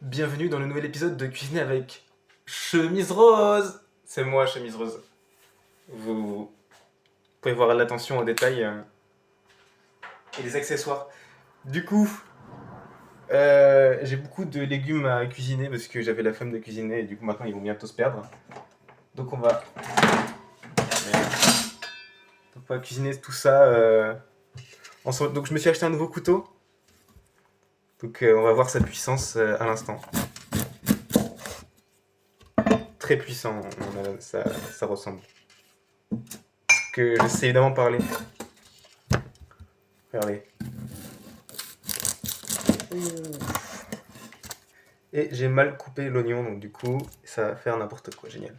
Bienvenue dans le nouvel épisode de Cuisiner avec Chemise Rose. C'est moi, Chemise Rose. Vous pouvez voir l'attention aux détails et les accessoires. Du coup, j'ai beaucoup de légumes à cuisiner parce que j'avais la flemme de cuisiner et du coup maintenant ils vont bientôt se perdre. Donc on va cuisiner tout ça ensemble. Donc je me suis acheté un nouveau couteau. Donc on va voir sa puissance à l'instant. Très puissant, ça ressemble. Que je sais évidemment parler. Regardez. Et j'ai mal coupé l'oignon, donc du coup, ça va faire n'importe quoi, génial.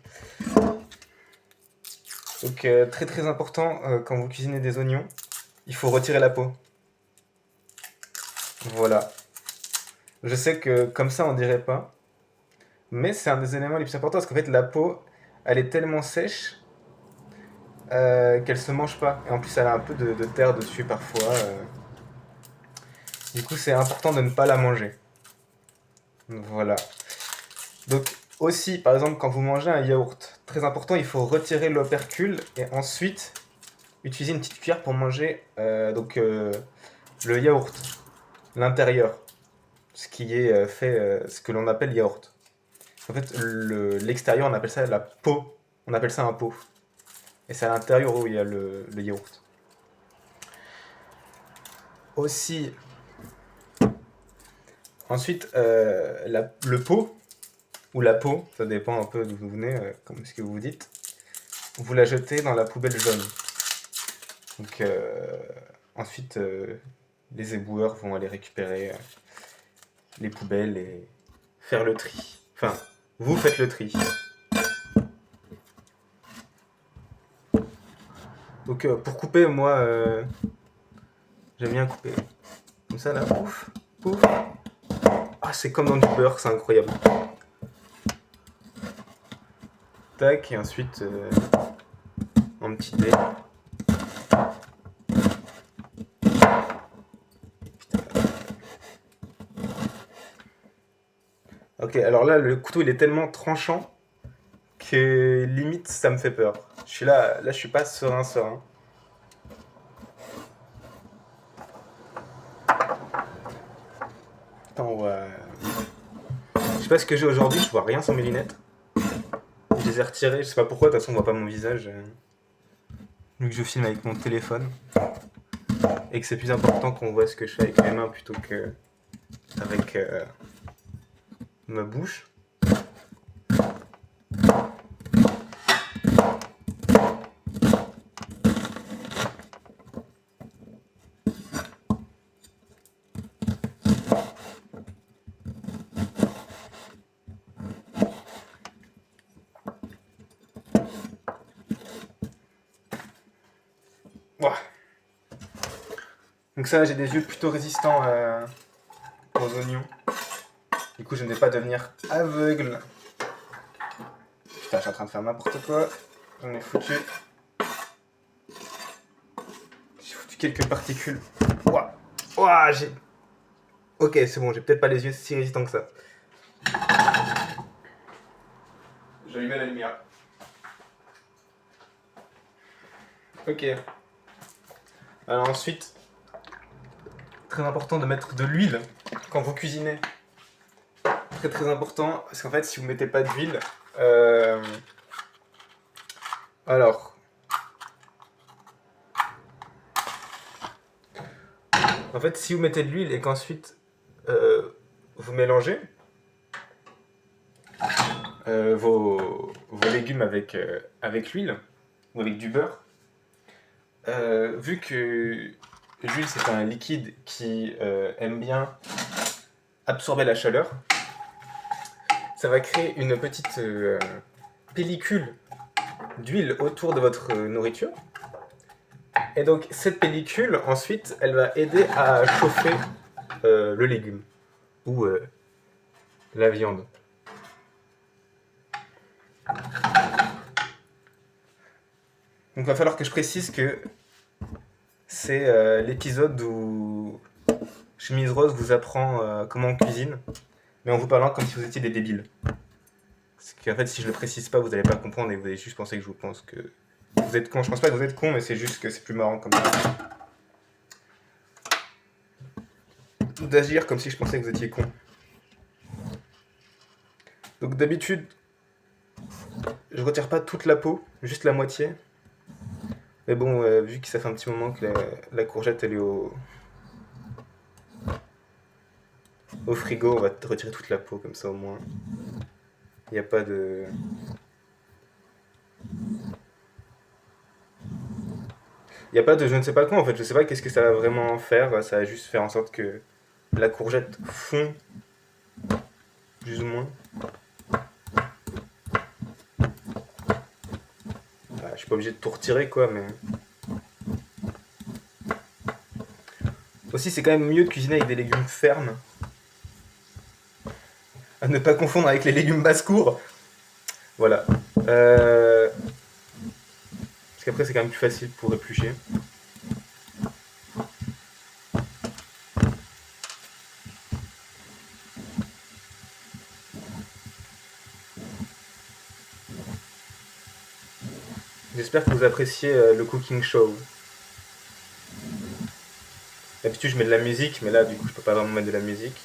Donc très très important, quand vous cuisinez des oignons, il faut retirer la peau. Voilà. Je sais que comme ça on dirait pas, mais c'est un des éléments les plus importants parce qu'en fait la peau, elle est tellement sèche qu'elle se mange pas. Et en plus elle a un peu de terre dessus parfois. Du coup c'est important de ne pas la manger. Voilà. Donc aussi, par exemple, quand vous mangez un yaourt, très important, il faut retirer l'opercule et ensuite utiliser une petite cuillère pour manger le yaourt, l'intérieur, ce qui est ce que l'on appelle yaourt. En fait, l'extérieur, on appelle ça la peau, on appelle ça un pot. Et c'est à l'intérieur où il y a le yaourt. Aussi, ensuite, le pot, ou la peau, ça dépend un peu d'où vous venez, comme ce que vous dites, vous la jetez dans la poubelle jaune. Donc ensuite, les éboueurs vont aller récupérer les poubelles et faire le tri. Enfin, vous faites le tri. Donc pour couper, moi, j'aime bien couper. Comme ça, là, pouf, pouf. Ah, c'est comme dans du beurre, c'est incroyable. Tac, et ensuite, en petit dé. Ok, alors là, le couteau, il est tellement tranchant que limite, ça me fait peur. Je suis là, je suis pas serein. Attends, je sais pas ce que j'ai aujourd'hui, je vois rien sans mes lunettes. Je les ai retirées, je sais pas pourquoi, de toute façon on voit pas mon visage. Vu que je filme avec mon téléphone. Et que c'est plus important qu'on voit ce que je fais avec mes mains plutôt que avec ma bouche. Ouah. Donc ça, j'ai des yeux plutôt résistants aux oignons. Du coup, je ne vais pas devenir aveugle. Putain, je suis en train de faire n'importe quoi. J'en ai foutu. J'ai foutu quelques particules. Ouah. Ouah, j'ai... Ok, c'est bon, j'ai peut-être pas les yeux si résistants que ça. J'allumais la lumière. Ok. Alors ensuite, très important de mettre de l'huile quand vous cuisinez. Très très important, parce qu'en fait, si vous mettez pas d'huile, alors, en fait, si vous mettez de l'huile et qu'ensuite vous mélangez vos légumes avec l'huile ou avec du beurre, vu que l'huile c'est un liquide qui aime bien absorber la chaleur, ça va créer une petite pellicule d'huile autour de votre nourriture. Et donc cette pellicule, ensuite, elle va aider à chauffer le légume ou la viande. Donc il va falloir que je précise que c'est l'épisode où Chemise Rose vous apprend comment on cuisine. mais en vous parlant comme si vous étiez des débiles. Parce qu'en fait, si je le précise pas, vous allez pas comprendre et vous allez juste penser que je vous pense que vous êtes con. Je pense pas que vous êtes con, mais c'est juste que c'est plus marrant comme ça. D'agir comme si je pensais que vous étiez con. Donc d'habitude, je retire pas toute la peau, juste la moitié. Mais bon, vu que ça fait un petit moment que la courgette elle est au frigo, on va retirer toute la peau comme ça au moins. Il n'y a pas de... Il n'y a pas de je ne sais pas quoi en fait, je sais pas qu'est-ce que ça va vraiment faire, ça va juste faire en sorte que la courgette fond plus ou moins. Je suis pas obligé de tout retirer quoi, mais... Aussi c'est quand même mieux de cuisiner avec des légumes fermes. À ne pas confondre avec les légumes basse-cour. Voilà. Parce qu'après c'est quand même plus facile pour éplucher. J'espère que vous appréciez le cooking show. D'habitude je mets de la musique, mais là du coup je peux pas vraiment mettre de la musique.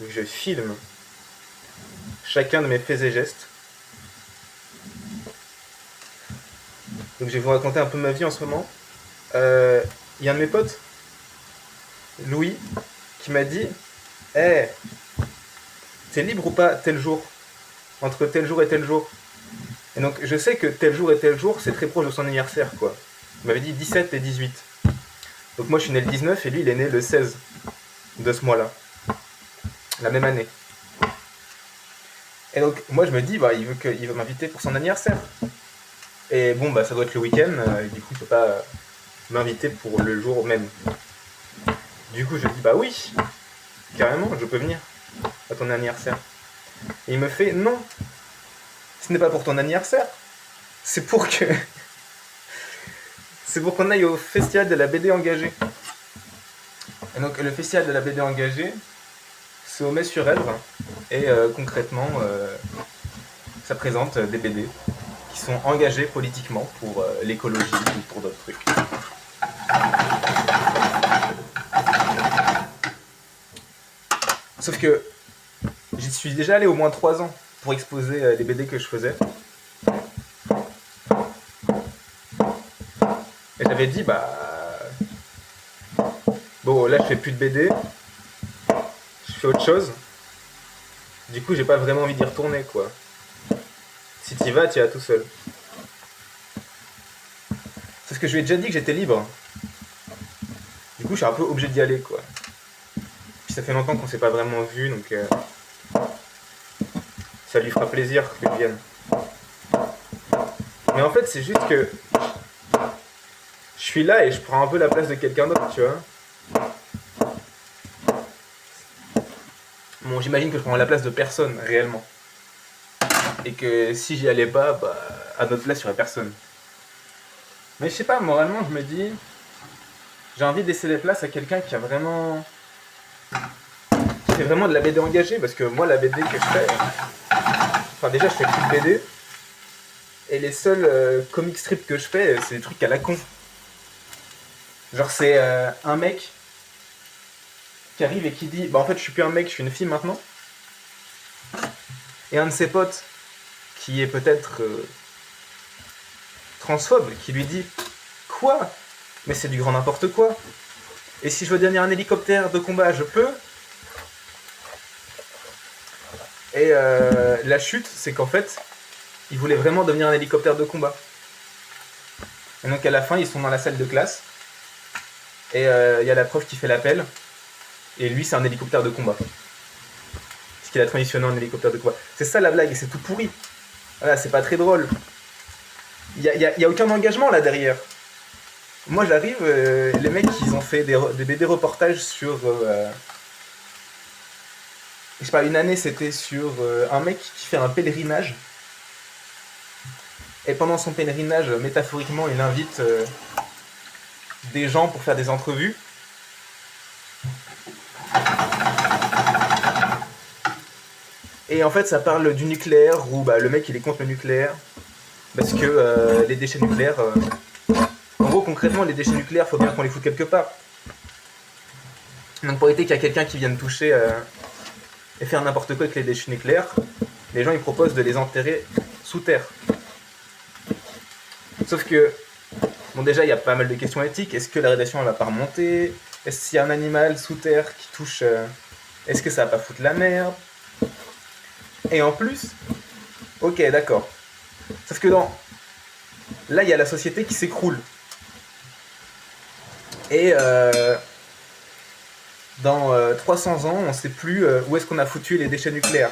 Donc je filme chacun de mes faits et gestes. Donc je vais vous raconter un peu ma vie en ce moment. Il y a un de mes potes, Louis, qui m'a dit « Hey, t'es libre ou pas tel jour ? Entre tel jour et tel jour ?» Et donc je sais que tel jour et tel jour, c'est très proche de son anniversaire, quoi. Il m'avait dit 17 et 18. Donc moi je suis né le 19 et lui il est né le 16 de ce mois-là. La même année. Et donc moi je me dis, bah, il veut m'inviter pour son anniversaire. Et bon, bah ça doit être le week-end, et du coup il peut pas m'inviter pour le jour même. Du coup je dis, bah oui, carrément, je peux venir à ton anniversaire. Et il me fait, non, ce n'est pas pour ton anniversaire, c'est pour que... c'est pour qu'on aille au festival de la BD engagée. Et donc le festival de la BD engagée, c'est au Metz-sur-Èvre, et concrètement, ça présente des BD qui sont engagés politiquement pour l'écologie ou pour d'autres trucs. Sauf que j'y suis déjà allé au moins 3 ans pour exposer les BD que je faisais. Et j'avais dit, bah... Bon, là je fais plus de BD, je fais autre chose. Du coup, j'ai pas vraiment envie d'y retourner, quoi. Si t'y vas tout seul. C'est ce que je lui ai déjà dit que j'étais libre. Du coup, je suis un peu obligé d'y aller, quoi. Puis ça fait longtemps qu'on s'est pas vraiment vu, donc... ça lui fera plaisir que je vienne. Mais en fait, c'est juste que... je suis là et je prends un peu la place de quelqu'un d'autre, tu vois. Bon, j'imagine que je prends la place de personne, réellement. Et que si j'y allais pas, bah, à notre place, il y aurait personne. Mais je sais pas, moralement, je me dis... j'ai envie de laisser les places à quelqu'un qui a vraiment... qui fait vraiment de la BD engagée, parce que moi, la BD que je fais... enfin, déjà, je fais plus de BD. Et les seuls comic strips que je fais, c'est des trucs à la con. Genre, c'est un mec qui arrive et qui dit, bah en fait je suis plus un mec, je suis une fille maintenant. Et un de ses potes, qui est peut-être transphobe, qui lui dit, quoi ? Mais c'est du grand n'importe quoi. Et si je veux devenir un hélicoptère de combat, je peux. Et la chute, c'est qu'en fait, il voulait vraiment devenir un hélicoptère de combat. Et donc à la fin, ils sont dans la salle de classe. Et il y a la prof qui fait l'appel. Et lui, c'est un hélicoptère de combat. Parce qu'il a transitionné en hélicoptère de combat. C'est ça la blague, et c'est tout pourri. Voilà, c'est pas très drôle. Il y a aucun engagement là derrière. Moi, j'arrive, les mecs, ils ont fait des BD reportages sur... je sais pas, une année, c'était sur un mec qui fait un pèlerinage. Et pendant son pèlerinage, métaphoriquement, il invite des gens pour faire des entrevues. Et en fait, ça parle du nucléaire, où bah, le mec il est contre le nucléaire, parce que les déchets nucléaires... En gros, concrètement, les déchets nucléaires, faut bien qu'on les foute quelque part. Donc pour éviter qu'il y a quelqu'un qui vienne toucher et faire n'importe quoi avec les déchets nucléaires, les gens ils proposent de les enterrer sous terre. Sauf que, bon déjà il y a pas mal de questions éthiques. Est-ce que la radiation elle va pas remonter? Est-ce qu'il y a un animal sous terre qui touche est-ce que ça va pas foutre la merde? Et en plus, ok d'accord. Sauf que là il y a la société qui s'écroule. Et dans 300 ans, on sait plus où est-ce qu'on a foutu les déchets nucléaires.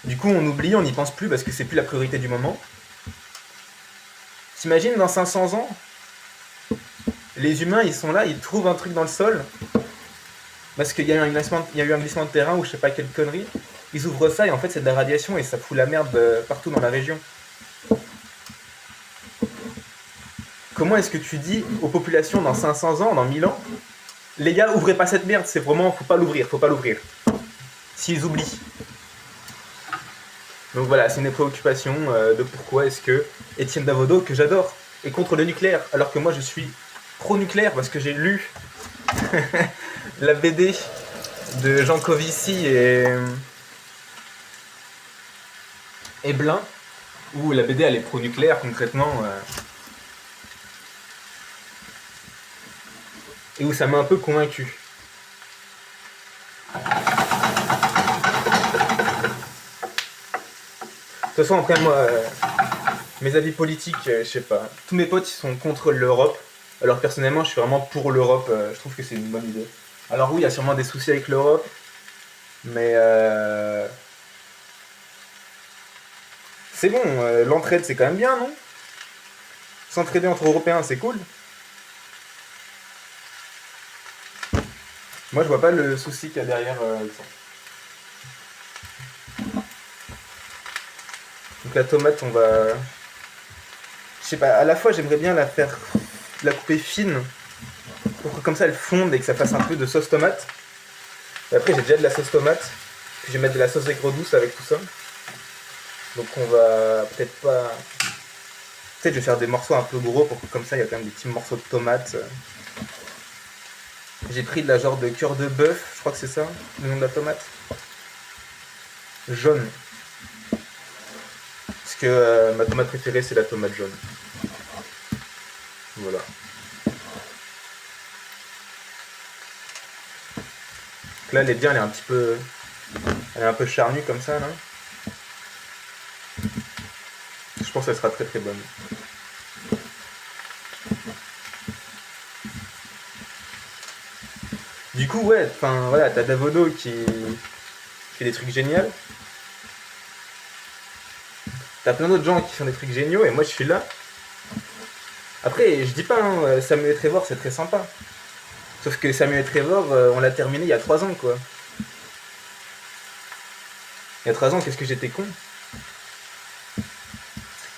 Du coup, on oublie, on n'y pense plus parce que c'est plus la priorité du moment. T'imagines, dans 500 ans, les humains, ils sont là, ils trouvent un truc dans le sol, parce qu'il y a eu un glissement de terrain ou je sais pas quelle connerie. Ils ouvrent ça et en fait, c'est de la radiation et ça fout la merde partout dans la région. Comment est-ce que tu dis aux populations dans 500 ans, dans 1000 ans, les gars, ouvrez pas cette merde, c'est vraiment, faut pas l'ouvrir. S'ils oublient. Donc voilà, c'est une préoccupation de pourquoi est-ce que Étienne Davodo, que j'adore, est contre le nucléaire, alors que moi je suis pro-nucléaire parce que j'ai lu la BD de Jean Covici et Blin, où la BD elle est pro-nucléaire concrètement, et où ça m'a un peu convaincu. De toute façon, après moi, mes avis politiques, je sais pas. Tous mes potes ils sont contre l'Europe. Alors personnellement, je suis vraiment pour l'Europe. Je trouve que c'est une bonne idée. Alors oui, il y a sûrement des soucis avec l'Europe, mais c'est bon. L'entraide, c'est quand même bien, non? S'entraider entre Européens, c'est cool. Moi, je vois pas le souci qu'il y a derrière ça. Donc la tomate, on va... Je sais pas, à la fois j'aimerais bien la couper fine, pour que comme ça elle fonde et que ça fasse un peu de sauce tomate. Et après j'ai déjà de la sauce tomate, puis je vais mettre de la sauce aigre douce avec tout ça. Donc on va peut-être pas... Peut-être je vais faire des morceaux un peu gros pour que comme ça il y a quand même des petits morceaux de tomates. J'ai pris de la genre de cœur de bœuf, je crois que c'est ça, le nom de la tomate. Jaune. Parce que ma tomate préférée c'est la tomate jaune. Voilà. Donc là elle est bien, elle est un peu charnue comme ça là. Je pense qu'elle sera très très bonne. Du coup ouais, enfin voilà, t'as Davodo qui fait des trucs géniaux. T'as plein d'autres gens qui font des trucs géniaux et moi je suis là. Après, je dis pas, hein, Samuel et Trevor c'est très sympa. Sauf que Samuel et Trevor, on l'a terminé il y a 3 ans quoi. Il y a 3 ans, qu'est-ce que j'étais con.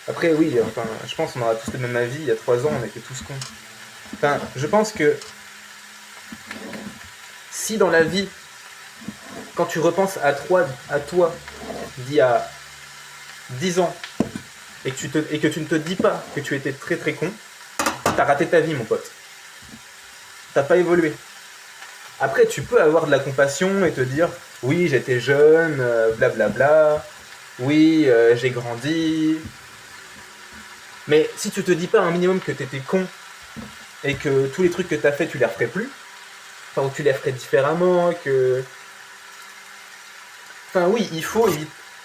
Après, oui, enfin, je pense qu'on aura tous le même avis. Il y a 3 ans, on était tous cons. Enfin, je pense que si dans la vie, quand tu repenses à toi d'il y a 10 ans, et que tu ne te dis pas que tu étais très très con, t'as raté ta vie, mon pote. T'as pas évolué. Après, tu peux avoir de la compassion et te dire oui, j'étais jeune, blablabla, oui, j'ai grandi. Mais si tu te dis pas un minimum que t'étais con et que tous les trucs que t'as fait, tu les referais plus, enfin, ou tu les ferais différemment, que. Enfin, oui,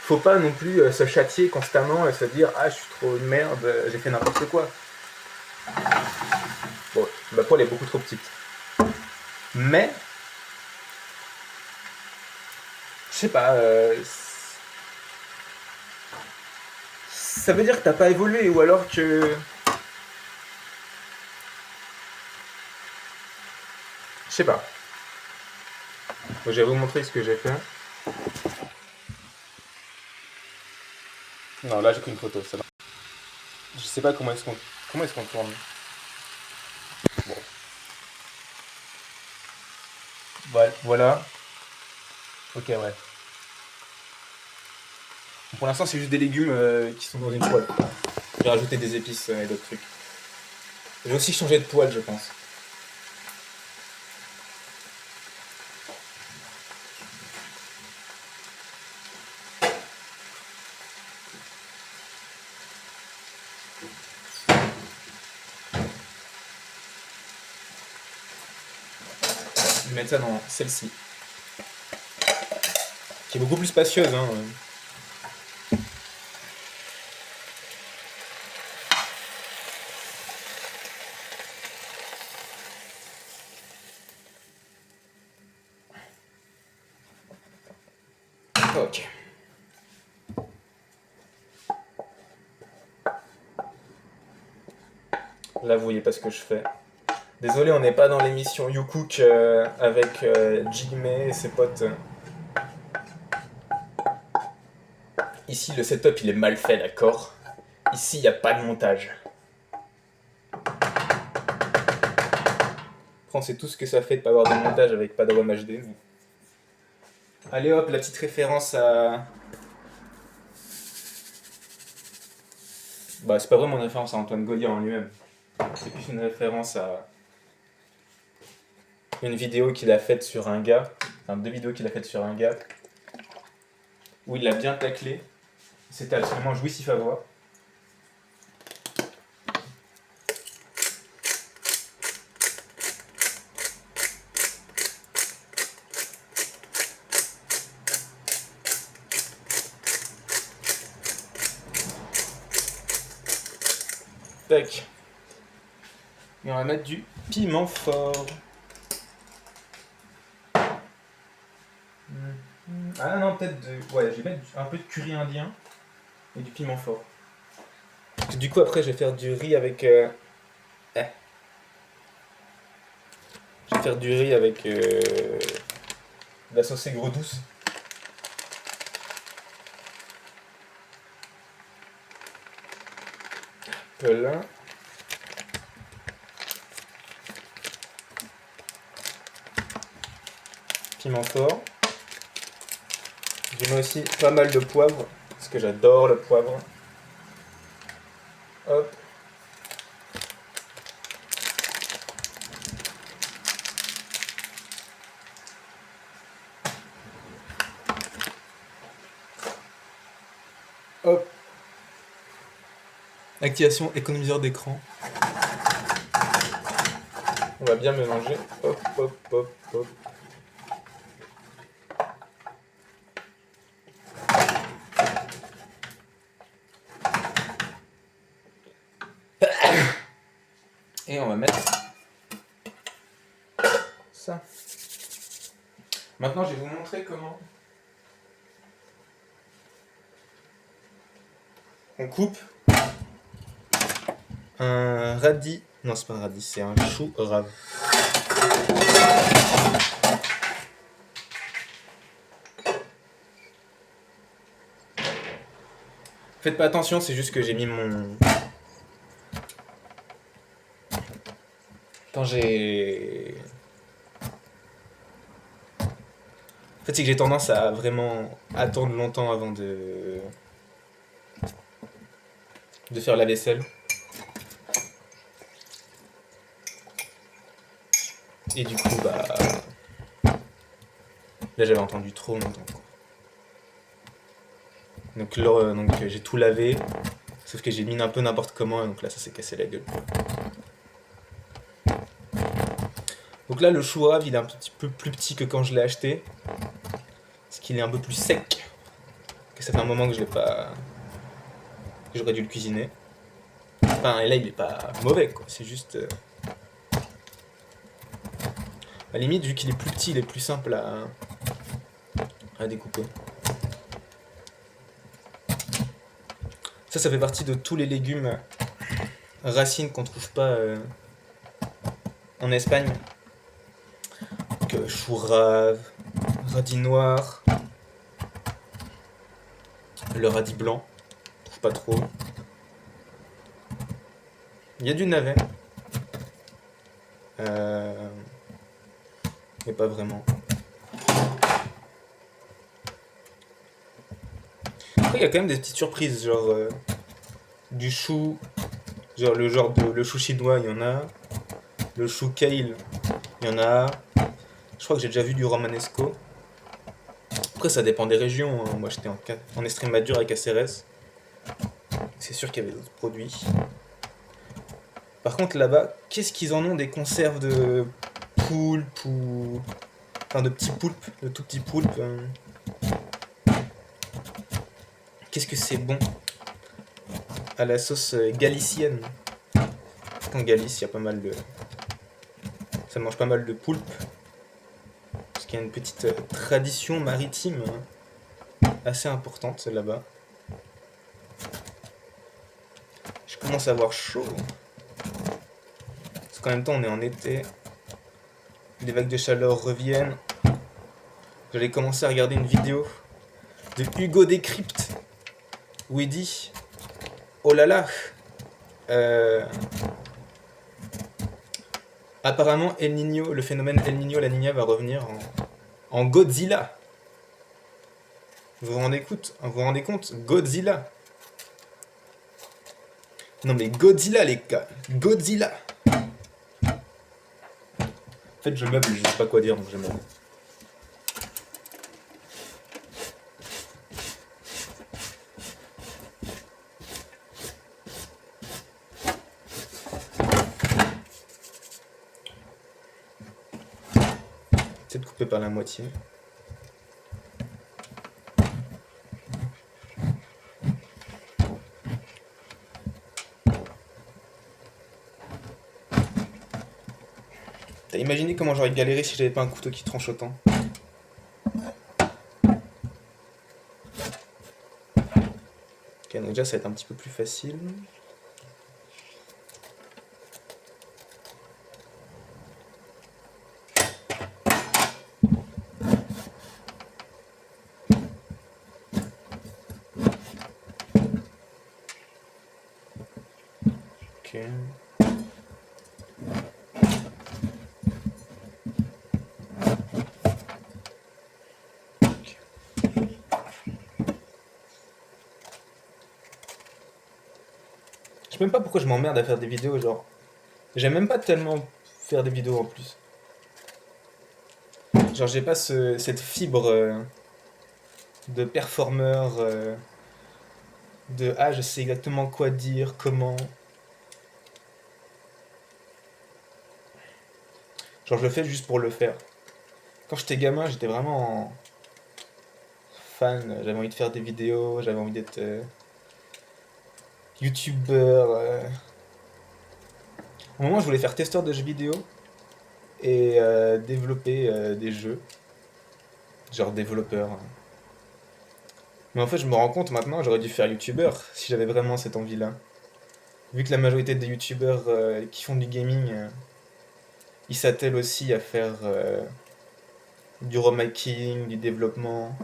faut pas non plus se châtier constamment et se dire ah, je suis trop une merde, j'ai fait n'importe quoi. Bon, ma poêle est beaucoup trop petite. Mais. Je sais pas. Ça veut dire que t'as pas évolué ou alors que. Je sais pas. Je vais vous montrer ce que j'ai fait. Non, là j'ai pris une photo. Ça... Je sais pas comment est-ce qu'on tourne. Bon. Voilà. Ok, ouais. Pour l'instant, c'est juste des légumes qui sont dans une poêle. J'ai rajouté des épices et d'autres trucs. J'ai aussi changé de poêle, je pense. Je vais mettre ça dans celle-ci, qui est beaucoup plus spacieuse. Hein. Ok. Là, vous voyez pas ce que je fais. Désolé, on n'est pas dans l'émission You Cook avec Jigme et ses potes. Ici, le setup, il est mal fait, d'accord? Ici, il n'y a pas de montage. On sait tout ce que ça fait de pas avoir de montage avec Padawan HD. Mais... Allez hop, la petite référence à... Bah, c'est pas vraiment une référence à Antoine Gaudier en lui-même. C'est plus une référence à une vidéo qu'il a faite sur un gars, enfin 2 vidéos qu'il a faites sur un gars, où il l'a bien taclé. C'était absolument jouissif à voir. Tac. Et on va mettre du piment fort. Ah non, peut-être de... Ouais, je vais mettre un peu de curry indien et du piment fort. Parce que du coup, après, je vais faire du riz avec... Je vais faire du riz avec de la sauce aigre douce. Voilà. Piment fort. Je mets aussi pas mal de poivre, parce que j'adore le poivre. Hop. Hop. Activation économiseur d'écran. On va bien mélanger. Hop, hop, hop, hop. Et on va mettre ça. Maintenant, je vais vous montrer comment on coupe un radis. Non, c'est pas un radis, c'est un chou rave. Faites pas attention, c'est juste que j'ai mis mon... Quand j'ai... En fait, c'est que j'ai tendance à vraiment attendre longtemps avant de faire la vaisselle. Et du coup, bah... Là, j'avais entendu trop longtemps. Donc là, j'ai tout lavé. Sauf que j'ai mis un peu n'importe comment, et donc là, ça s'est cassé la gueule. Donc là, le chou rave, il est un petit peu plus petit que quand je l'ai acheté. Parce qu'il est un peu plus sec. Que ça fait un moment que je l'ai pas... que j'aurais dû le cuisiner. Enfin, et là, il est pas mauvais, quoi. C'est juste... À la limite, vu qu'il est plus petit, il est plus simple à découper. Ça fait partie de tous les légumes racines qu'on trouve pas en Espagne. Donc, chou rave, radis noir, le radis blanc, on trouve pas trop. Il y a du navet, mais pas vraiment. Après, il y a quand même des petites surprises, genre du chou, genre le chou chinois, il y en a. Le chou kale, il y en a. Je crois que j'ai déjà vu du romanesco. Après, ça dépend des régions, hein. Moi, j'étais en Estrémadure avec ACRS. C'est sûr qu'il y avait d'autres produits. Par contre, là-bas, qu'est-ce qu'ils en ont des conserves de poulpe ou. Enfin, de petits poulpes, de tout petits poulpes. Qu'est-ce que c'est bon à la sauce galicienne. En Galice, il y a pas mal de. Ça mange pas mal de poulpe. Parce qu'il y a une petite tradition maritime assez importante là-bas. Je commence à avoir chaud. Parce qu'en même temps, on est en été. Les vagues de chaleur reviennent. J'allais commencer à regarder une vidéo de Hugo Décrypte où il dit: oh là là, apparemment El Niño, le phénomène El Niño La Niña va revenir en Godzilla. Vous vous rendez compte? Godzilla. Non mais Godzilla les gars, Godzilla. En fait je meuble, je sais pas quoi dire donc je meuble. Peut-être coupé par la moitié. T'as imaginé comment j'aurais galéré si j'avais pas un couteau qui tranche autant? Ok, donc déjà ça va être un petit peu plus facile. Ok. Je sais même pas pourquoi je m'emmerde à faire des vidéos, genre. J'aime même pas tellement faire des vidéos en plus. Genre j'ai pas cette fibre de performeur, de ah je sais exactement quoi dire, comment. Genre je le fais juste pour le faire. Quand j'étais gamin, j'étais vraiment fan, j'avais envie de faire des vidéos, j'avais envie d'être youtubeur. Au moment, je voulais faire testeur de jeux vidéo et développer des jeux, genre développeur. Mais en fait, je me rends compte maintenant, j'aurais dû faire youtubeur si j'avais vraiment cette envie-là. Vu que la majorité des youtubeurs qui font du gaming, ils s'attellent aussi à faire du remaking, du développement,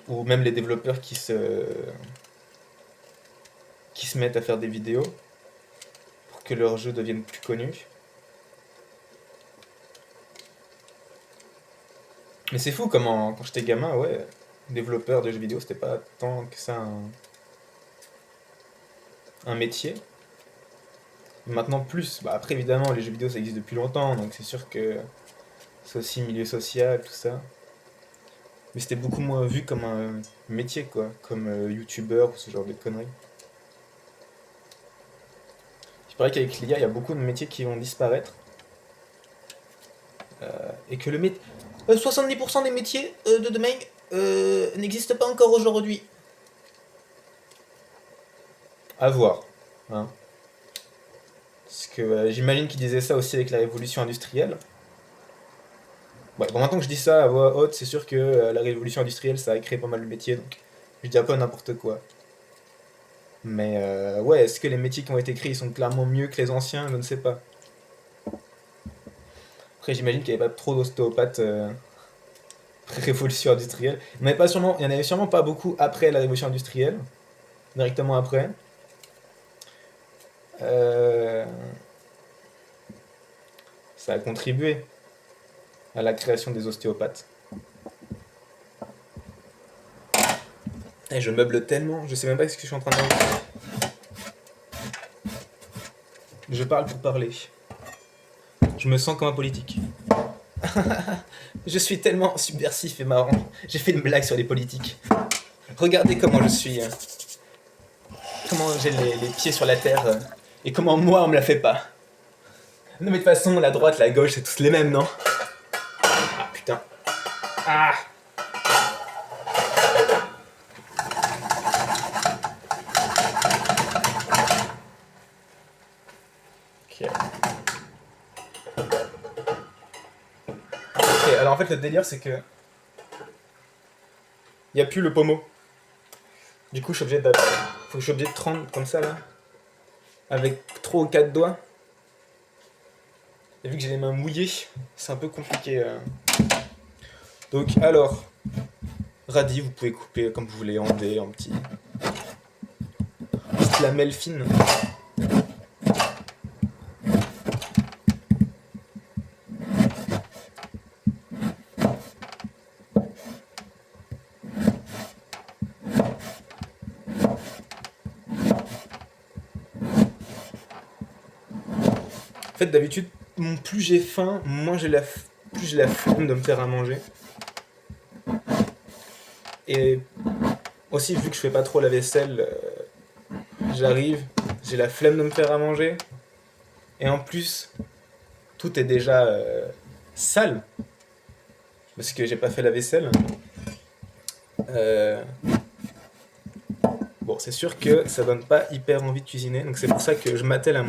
ou même les développeurs qui se mettent à faire des vidéos pour que leurs jeux deviennent plus connus. Mais c'est fou comment, quand j'étais gamin, ouais, développeur de jeux vidéo, c'était pas tant que ça un métier. Maintenant plus, bah après évidemment les jeux vidéo ça existe depuis longtemps, donc c'est sûr que c'est aussi milieu social, tout ça. Mais c'était beaucoup moins vu comme un métier quoi, comme youtubeur ou ce genre de conneries. Il paraît qu'avec l'IA, il y a beaucoup de métiers qui vont disparaître. Et que 70% des métiers de demain n'existent pas encore aujourd'hui. À voir. Hein. Parce que j'imagine qu'ils disaient ça aussi avec la révolution industrielle. Ouais, bon, maintenant que je dis ça à voix haute, c'est sûr que la révolution industrielle, ça a créé pas mal de métiers, donc je dis un peu n'importe quoi. Mais ouais, est-ce que les métiers qui ont été créés sont clairement mieux que les anciens? Je ne sais pas. Après, j'imagine qu'il n'y avait pas trop d'ostéopathes pré-révolution industrielle. Il y en avait sûrement pas beaucoup après la révolution industrielle, directement après. Euh, Ça a contribué à la création des ostéopathes. Et je meuble tellement, je sais même pas ce que je suis en train de faire. Je parle pour parler. Je me sens comme un politique. Je suis tellement subversif et marrant. J'ai fait une blague sur les politiques. Regardez comment je suis. Comment j'ai les pieds sur la terre. Et comment moi on me la fait pas. Non mais de toute façon, la droite, la gauche, c'est tous les mêmes, non? Ah putain. Ah. Ok. Ok, alors en fait le délire c'est que... Y a plus le pommeau. Du coup je suis obligé de... Faut que je suis obligé de prendre comme ça là. Avec 3 ou 4 doigts. Et vu que j'ai les mains mouillées, c'est un peu compliqué. Donc alors, radis, vous pouvez couper comme vous voulez, en dés, en petits lamelles fines. En fait, d'habitude, plus j'ai faim, moins plus j'ai la flemme de me faire à manger. Et aussi, vu que je fais pas trop la vaisselle, j'arrive, j'ai la flemme de me faire à manger. Et en plus, tout est déjà sale. Parce que j'ai pas fait la vaisselle. Bon, c'est sûr que ça donne pas hyper envie de cuisiner. Donc c'est pour ça que je m'attelle à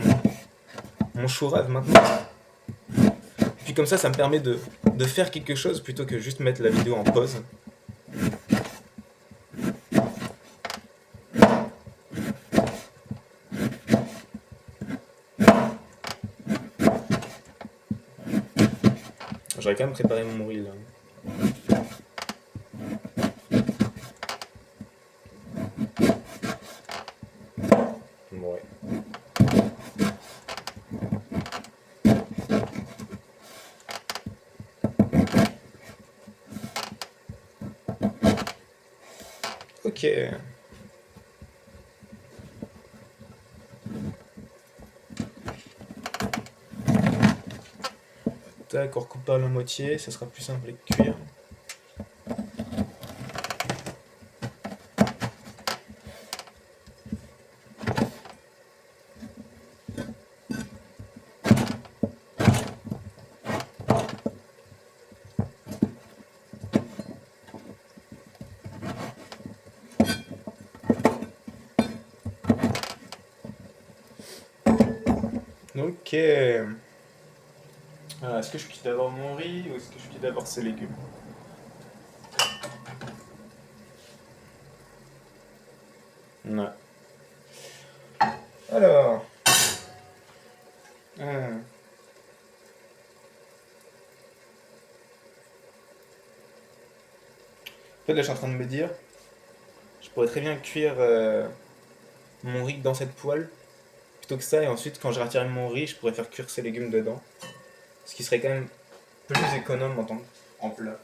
mon chourave maintenant. Puis comme ça me permet de faire quelque chose plutôt que juste mettre la vidéo en pause. J'aurais quand même préparé mon riz là. Ouais. Ok. D'accord, coupe par la moitié, ça sera plus simple de cuire. Ok. Alors, est-ce que je cuis d'abord mon riz ou est-ce que je cuis d'abord ces légumes? Ouais. Alors. En fait, là, je suis en train de me dire, je pourrais très bien cuire mon riz dans cette poêle plutôt que ça, et ensuite, quand je retirerai mon riz, je pourrais faire cuire ces légumes dedans. Ce qui serait quand même plus économe en plat.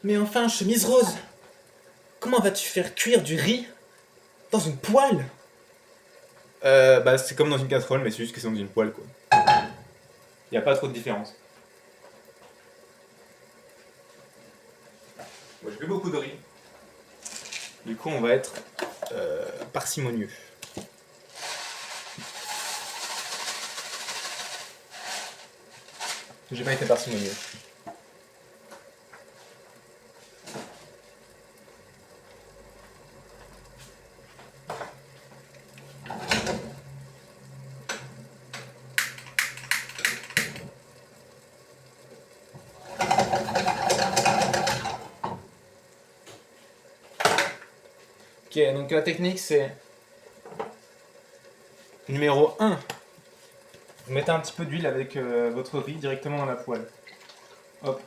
Mais enfin, chemise rose, comment vas-tu faire cuire du riz dans une poêle? Bah, c'est comme dans une casserole, mais c'est juste que c'est dans une poêle, quoi. Y a pas trop de différence. Moi, j'ai bu beaucoup de riz. Du coup, on va être parcimonieux. J'ai pas été parcimonieux. Ok, donc la technique c'est numéro 1. Vous mettez un petit peu d'huile avec votre riz directement dans la poêle. Hop.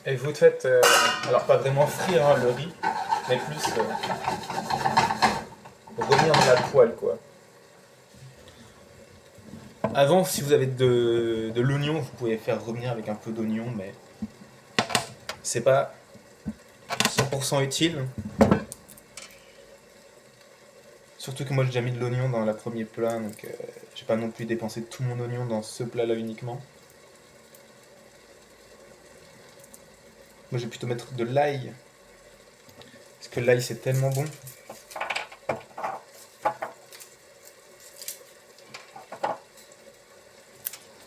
Et vous faites, alors pas vraiment frire hein, le riz, mais plus revenir dans la poêle quoi. Avant, si vous avez de l'oignon, vous pouvez faire revenir avec un peu d'oignon, mais c'est pas 100% utile. Surtout que moi j'ai déjà mis de l'oignon dans le premier plat, donc j'ai pas non plus dépensé tout mon oignon dans ce plat-là uniquement. Moi je vais plutôt mettre de l'ail, parce que l'ail c'est tellement bon.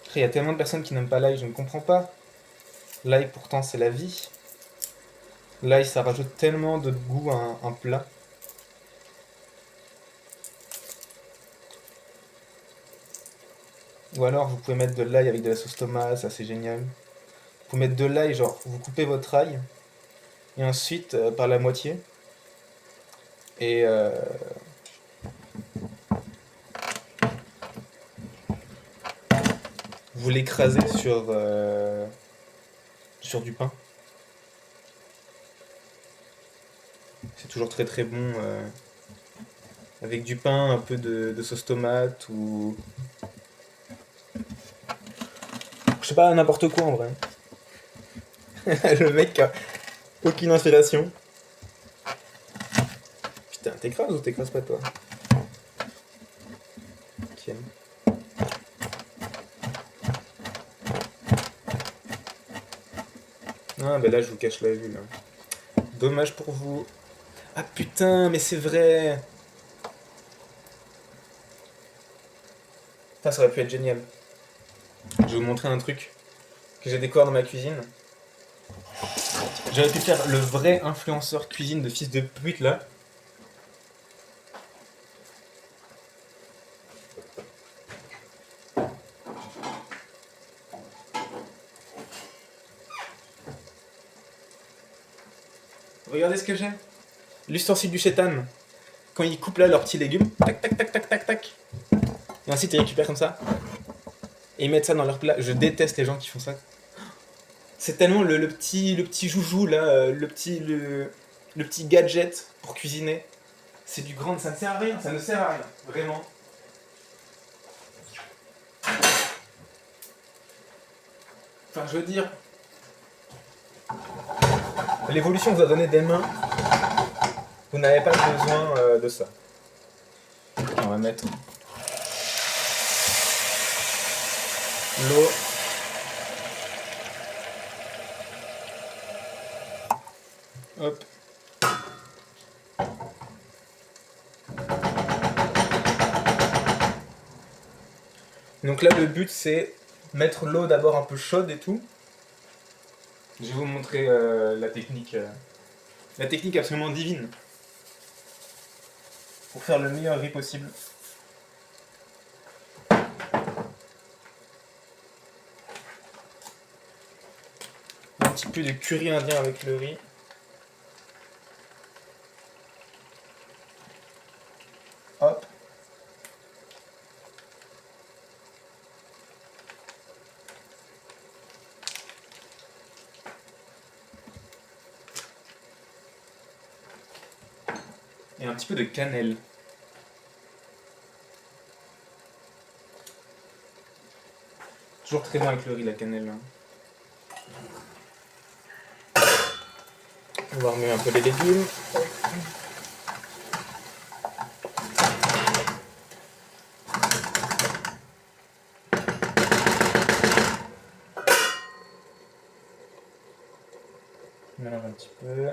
Après il y a tellement de personnes qui n'aiment pas l'ail, je ne comprends pas. L'ail pourtant c'est la vie. L'ail ça rajoute tellement de goût à un plat. Ou alors vous pouvez mettre de l'ail avec de la sauce tomate, ça c'est génial. Vous pouvez mettre de l'ail, genre vous coupez votre ail, et ensuite par la moitié, et vous l'écrasez sur du pain. C'est toujours très très bon avec du pain, un peu de sauce tomate ou je sais pas, n'importe quoi en vrai. Le mec a aucune inspiration. Putain, t'écrases ou t'écrases pas toi? Tiens. Ah bah là je vous cache la vue là. Dommage pour vous. Ah putain, mais c'est vrai. Putain, ça aurait pu être génial. Je vais vous montrer un truc que j'ai découvert dans ma cuisine. J'aurais pu faire le vrai influenceur cuisine de fils de pute là. Regardez ce que j'ai. L'ustensile du chétan. Quand ils coupent là leurs petits légumes, tac tac tac tac tac tac. Et ensuite ils récupèrent comme ça. Et ils mettent ça dans leur plat. Je déteste les gens qui font ça. C'est tellement le petit joujou là, le petit gadget pour cuisiner. C'est du grand, ça ne sert à rien, ça ne sert à rien, vraiment. Enfin, je veux dire, l'évolution vous a donné des mains, vous n'avez pas besoin de ça. On va mettre l'eau. Hop. Donc là, le but, c'est mettre l'eau d'abord un peu chaude et tout. Je vais vous montrer la technique absolument divine pour faire le meilleur riz possible. Un petit peu de curry indien avec le riz. Hop. Et un petit peu de cannelle. Toujours très bon avec le riz, la cannelle. On va remuer un peu les légumes. On mélange un petit peu.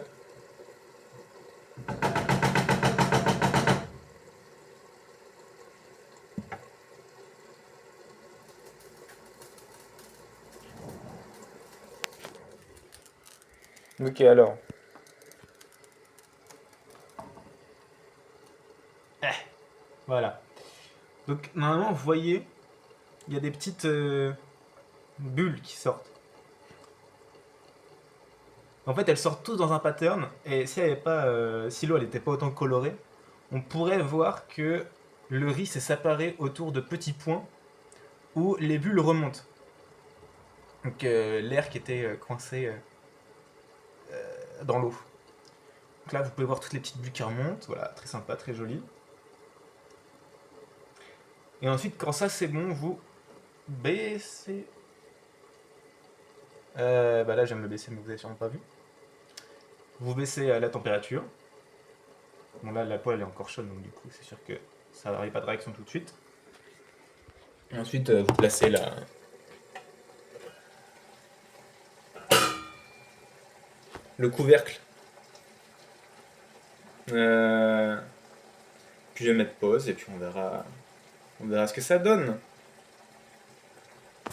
Ok, alors. Voilà. Donc, normalement, vous voyez, il y a des petites bulles qui sortent. En fait, elles sortent tous dans un pattern, et si, si l'eau n'était pas autant colorée, on pourrait voir que le riz s'est séparé autour de petits points où les bulles remontent. Donc l'air qui était coincé dans l'eau. Donc là, vous pouvez voir toutes les petites bulles qui remontent. Voilà, très sympa, très joli. Et ensuite, quand ça c'est bon, vous baisser. Bah là, je viens de le baisser, mais vous avez sûrement pas vu. Vous baissez la température. Bon, là, la poêle est encore chaude, donc du coup, c'est sûr que ça n'arrive pas de réaction tout de suite. Et ensuite, vous placez le couvercle. Puis je vais mettre pause et puis on verra ce que ça donne.